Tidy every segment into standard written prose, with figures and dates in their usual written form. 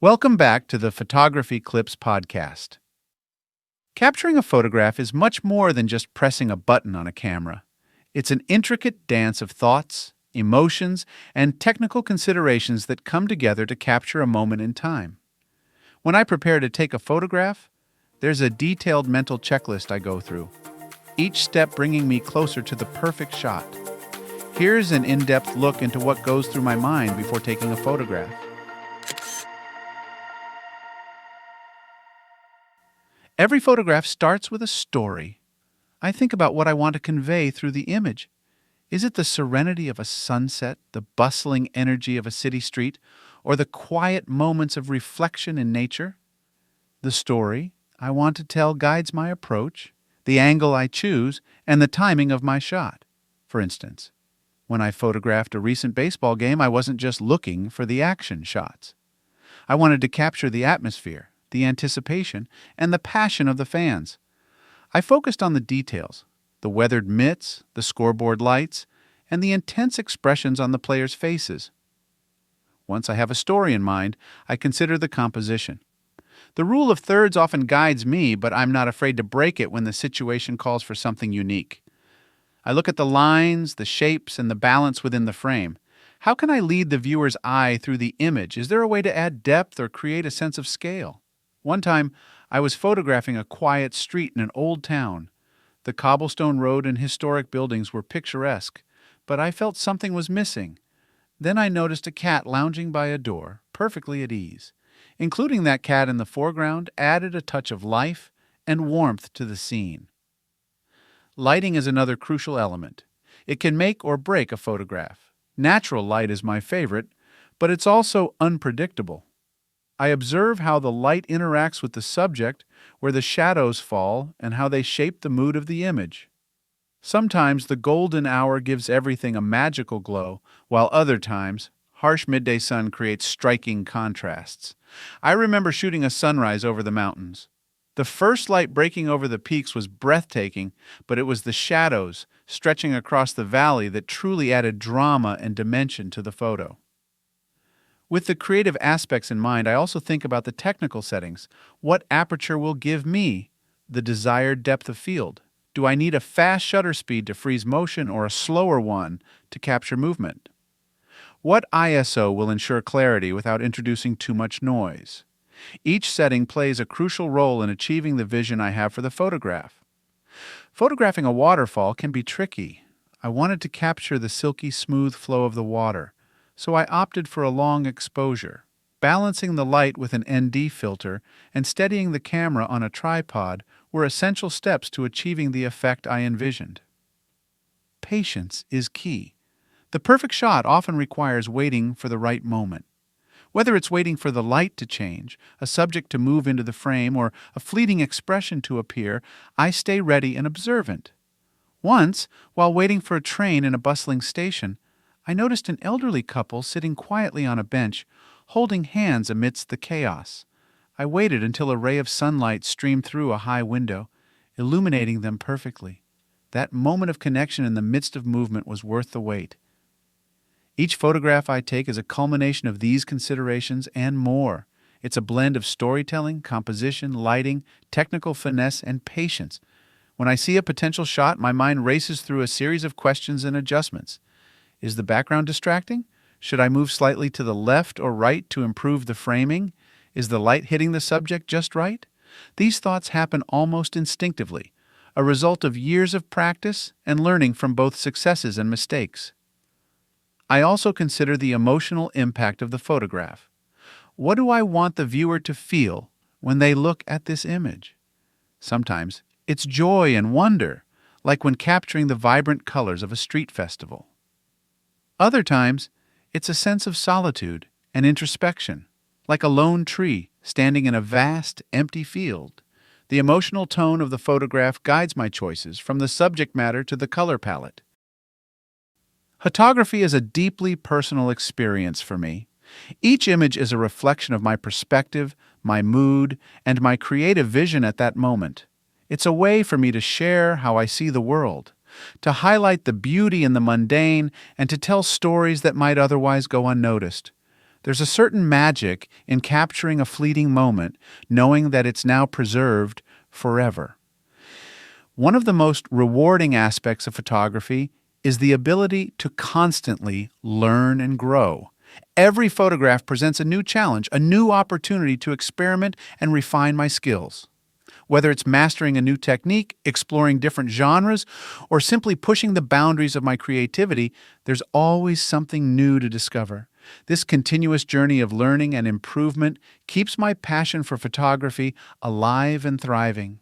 Welcome back to the Photography Clips podcast. Capturing a photograph is much more than just pressing a button on a camera. It's an intricate dance of thoughts, emotions, and technical considerations that come together to capture a moment in time. When I prepare to take a photograph, there's a detailed mental checklist I go through, each step bringing me closer to the perfect shot. Here's an in-depth look into what goes through my mind before taking a photograph. Every photograph starts with a story. I think about what I want to convey through the image. Is it the serenity of a sunset, the bustling energy of a city street, or the quiet moments of reflection in nature? The story I want to tell guides my approach, the angle I choose, and the timing of my shot. For instance, when I photographed a recent baseball game, I wasn't just looking for the action shots. I wanted to capture the atmosphere, the anticipation, and the passion of the fans. I focused on the details, the weathered mitts, the scoreboard lights, and the intense expressions on the players' faces. Once I have a story in mind, I consider the composition. The rule of thirds often guides me, but I'm not afraid to break it when the situation calls for something unique. I look at the lines, the shapes, and the balance within the frame. How can I lead the viewer's eye through the image? Is there a way to add depth or create a sense of scale? One time, I was photographing a quiet street in an old town. The cobblestone road and historic buildings were picturesque, but I felt something was missing. Then I noticed a cat lounging by a door, perfectly at ease. Including that cat in the foreground added a touch of life and warmth to the scene. Lighting is another crucial element. It can make or break a photograph. Natural light is my favorite, but it's also unpredictable. I observe how the light interacts with the subject, where the shadows fall, and how they shape the mood of the image. Sometimes the golden hour gives everything a magical glow, while other times, harsh midday sun creates striking contrasts. I remember shooting a sunrise over the mountains. The first light breaking over the peaks was breathtaking, but it was the shadows stretching across the valley that truly added drama and dimension to the photo. With the creative aspects in mind, I also think about the technical settings. What aperture will give me the desired depth of field? Do I need a fast shutter speed to freeze motion or a slower one to capture movement? What ISO will ensure clarity without introducing too much noise? Each setting plays a crucial role in achieving the vision I have for the photograph. Photographing a waterfall can be tricky. I wanted to capture the silky smooth flow of the water, so I opted for a long exposure. Balancing the light with an ND filter and steadying the camera on a tripod were essential steps to achieving the effect I envisioned. Patience is key. The perfect shot often requires waiting for the right moment. Whether it's waiting for the light to change, a subject to move into the frame, or a fleeting expression to appear, I stay ready and observant. Once, while waiting for a train in a bustling station, I noticed an elderly couple sitting quietly on a bench, holding hands amidst the chaos. I waited until a ray of sunlight streamed through a high window, illuminating them perfectly. That moment of connection in the midst of movement was worth the wait. Each photograph I take is a culmination of these considerations and more. It's a blend of storytelling, composition, lighting, technical finesse, and patience. When I see a potential shot, my mind races through a series of questions and adjustments. Is the background distracting? Should I move slightly to the left or right to improve the framing? Is the light hitting the subject just right? These thoughts happen almost instinctively, a result of years of practice and learning from both successes and mistakes. I also consider the emotional impact of the photograph. What do I want the viewer to feel when they look at this image? Sometimes it's joy and wonder, like when capturing the vibrant colors of a street festival. Other times, it's a sense of solitude and introspection, like a lone tree standing in a vast, empty field. The emotional tone of the photograph guides my choices, from the subject matter to the color palette. Photography is a deeply personal experience for me. Each image is a reflection of my perspective, my mood, and my creative vision at that moment. It's a way for me to share how I see the world, to highlight the beauty in the mundane, and to tell stories that might otherwise go unnoticed. There's a certain magic in capturing a fleeting moment, knowing that it's now preserved forever. One of the most rewarding aspects of photography is the ability to constantly learn and grow. Every photograph presents a new challenge, a new opportunity to experiment and refine my skills. Whether it's mastering a new technique, exploring different genres, or simply pushing the boundaries of my creativity, there's always something new to discover. This continuous journey of learning and improvement keeps my passion for photography alive and thriving.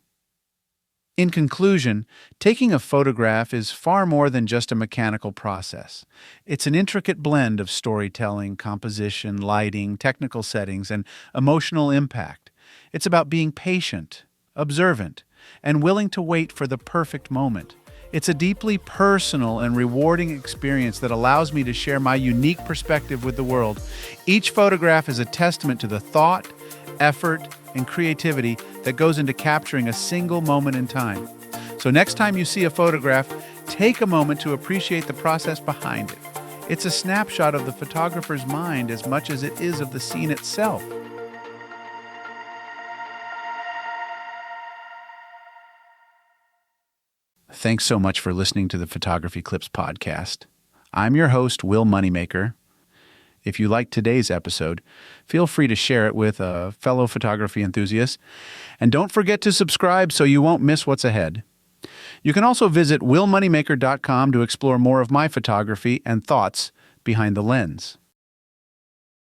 In conclusion, taking a photograph is far more than just a mechanical process. It's an intricate blend of storytelling, composition, lighting, technical settings, and emotional impact. It's about being patient, observant, and willing to wait for the perfect moment. It's a deeply personal and rewarding experience that allows me to share my unique perspective with the world. Each photograph is a testament to the thought, effort, and creativity that goes into capturing a single moment in time. So next time you see a photograph, take a moment to appreciate the process behind it. It's a snapshot of the photographer's mind as much as it is of the scene itself. Thanks so much for listening to the Photography Clips podcast. I'm your host, Will Moneymaker. If you liked today's episode, feel free to share it with a fellow photography enthusiast. And don't forget to subscribe so you won't miss what's ahead. You can also visit willmoneymaker.com to explore more of my photography and thoughts behind the lens.